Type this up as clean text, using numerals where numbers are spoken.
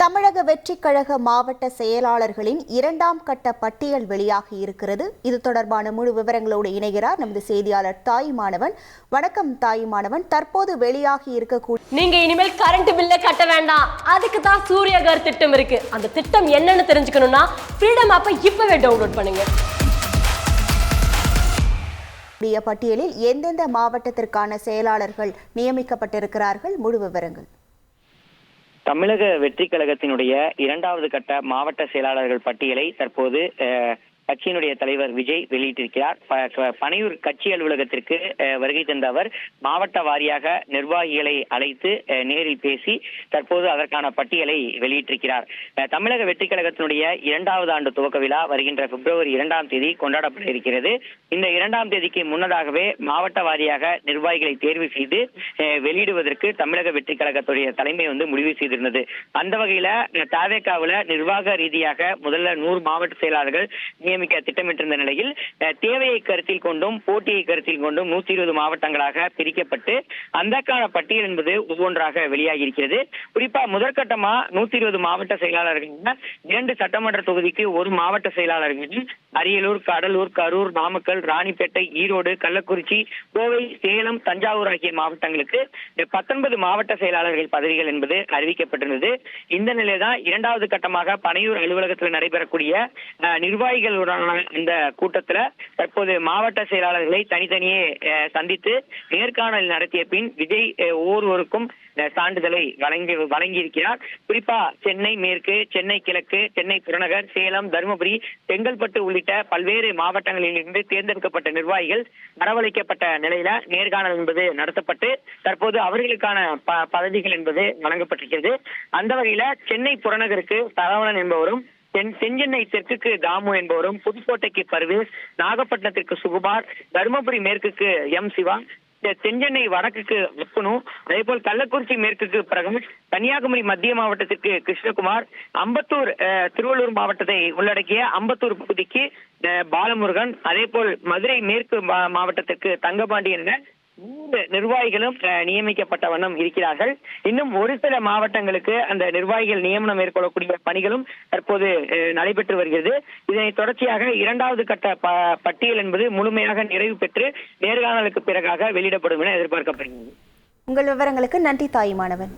தமிழக வெற்றிக் கழக மாவட்ட செயலாளர்களின் 2ஆம் கட்ட பட்டியல் வெளியாகி இருக்கிறது. இது தொடர்பான முழு விவரங்களோடு இணைகிறார் நமது செய்தியாளர் தாயுமானவன். வணக்கம் தாயுமானவன். தற்போது வெளியாகி இருக்கக்கூடிய நீங்க இனிமேல் கரண்ட் பில்ல கட்ட வேண்டாம், அதுக்கு தான் சூரியகர் திட்டம் இருக்கு. அந்த திட்டம் என்னன்னு தெரிஞ்சுக்கணும்னா ஃப்ரீடம் ஆப்பை இப்பவே டவுன்லோட் பண்ணுங்க. பட்டியலில் எந்தெந்த மாவட்டத்திற்கான செயலாளர்கள் நியமிக்கப்பட்டிருக்கிறார்கள்? முழு விவரங்கள். தமிழக வெற்றி கழகத்தினுடைய 2வது கட்ட மாவட்ட செயலாளர்கள் பட்டியலை தற்போது கட்சியினுடைய தலைவர் விஜய் வெளியிட்டிருக்கிறார். பனையூர் கட்சி அலுவலகத்திற்கு வருகை தந்த அவர் மாவட்ட வாரியாக நிர்வாகிகளை அழைத்து நேரில் பேசி தற்போது அதற்கான பட்டியலை வெளியிட்டிருக்கிறார். தமிழக வெற்றி கழகத்தினுடைய 2வது ஆண்டு துவக்க விழா வருகின்ற பிப்ரவரி 2ஆம் தேதி கொண்டாடப்பட இருக்கிறது. இந்த 2ஆம் தேதிக்கு முன்னதாகவே மாவட்ட வாரியாக நிர்வாகிகளை தேர்வு செய்து வெளியிடுவதற்கு தமிழக வெற்றி கழகத்துடைய தலைமை முடிவு செய்திருந்தது. அந்த வகையில தவேகாவில் நிர்வாக ரீதியாக முதல்ல 100 மாவட்ட செயலாளர்கள் நியமிக்க திட்டமிட்டிருந்த நிலையில் தேவையை கருத்தில் கொண்டும் போட்டியை கருத்தில் கொண்டும் 120 மாவட்டங்களாக பிரிக்கப்பட்டு அந்தக்கான பட்டியல் என்பது ஒவ்வொன்றாக வெளியாகி இருக்கிறது. குறிப்பா முதற்கட்டமா 120 மாவட்ட செயலாளர்கள் 2 சட்டமன்ற தொகுதிக்கு 1 மாவட்ட செயலாளர்கள் அரியலூர், கடலூர், கரூர், நாமக்கல், ராணிப்பேட்டை, ஈரோடு, கள்ளக்குறிச்சி, கோவை, சேலம், தஞ்சாவூர் ஆகிய மாவட்டங்களுக்கு 19 மாவட்ட செயலாளர்கள் பதவிகள் என்பது அறிவிக்கப்பட்டிருந்தது. இந்த நிலையில்தான் 2வது கட்டமாக பனையூர் அலுவலகத்தில் நடைபெறக்கூடிய நிர்வாகிகளுடனான இந்த கூட்டத்துல தற்போது மாவட்ட செயலாளர்களை தனித்தனியே சந்தித்து நேர்காணல் நடத்திய பின் விஜய் ஒவ்வொருவருக்கும் சான்றிதழை வழங்கியிருக்கிறார். குறிப்பா சென்னை மேற்கு, சென்னை கிழக்கு, சென்னை புறநகர், சேலம், தருமபுரி, செங்கல்பட்டு உள்ளிட்ட பல்வேறு மாவட்டங்களில் இருந்து தேர்ந்தெடுக்கப்பட்ட நிர்வாகிகள் வரவழைக்கப்பட்ட நிலையில நேர்காணல் என்பது நடத்தப்பட்டு தற்போது அவர்களுக்கான பதவிகள் என்பது வழங்கப்பட்டிருக்கிறது. அந்த வகையில சென்னை புறநகருக்கு சரவணன் என்பவரும், தென்சென்னை தெற்குக்கு தாமு என்பவரும், புதுக்கோட்டைக்கு பர்வேஸ், நாகப்பட்டினத்திற்கு சுகுமார், தருமபுரி மேற்குக்கு சிவா, தென்சென்னை வடக்குக்கு விப்புனு, அதே போல் கள்ளக்குறிச்சி மேற்குக்கு பிரகாஷ், கன்னியாகுமரி மத்திய மாவட்டத்திற்கு கிருஷ்ணகுமார், அம்பத்தூர் திருவள்ளூர் மாவட்டத்தை உள்ளடக்கிய அம்பத்தூர் பகுதிக்கு பாலமுருகன், அதே போல் மதுரை மேற்கு மாவட்டத்திற்கு தங்கபாண்டி என்ற 3 நிர்வாகிகளும் நியமிக்கப்பட்ட வண்ணம் இருக்கிறார்கள். இன்னும் ஒரு சில மாவட்டங்களுக்கு அந்த நிர்வாகிகள் நியமனம் மேற்கொள்ளக்கூடிய பணிகளும் தற்போது நடைபெற்று வருகிறது. இதனை தொடர்ச்சியாக 2வது கட்ட பட்டியல் என்பது முழுமையாக நிறைவு பெற்று நேர்காணலுக்கு பிறகாக வெளியிடப்படும் என எதிர்பார்க்கப்படுகிறது. உங்கள் விவரங்களுக்கு நன்றி தாயுமானவன்.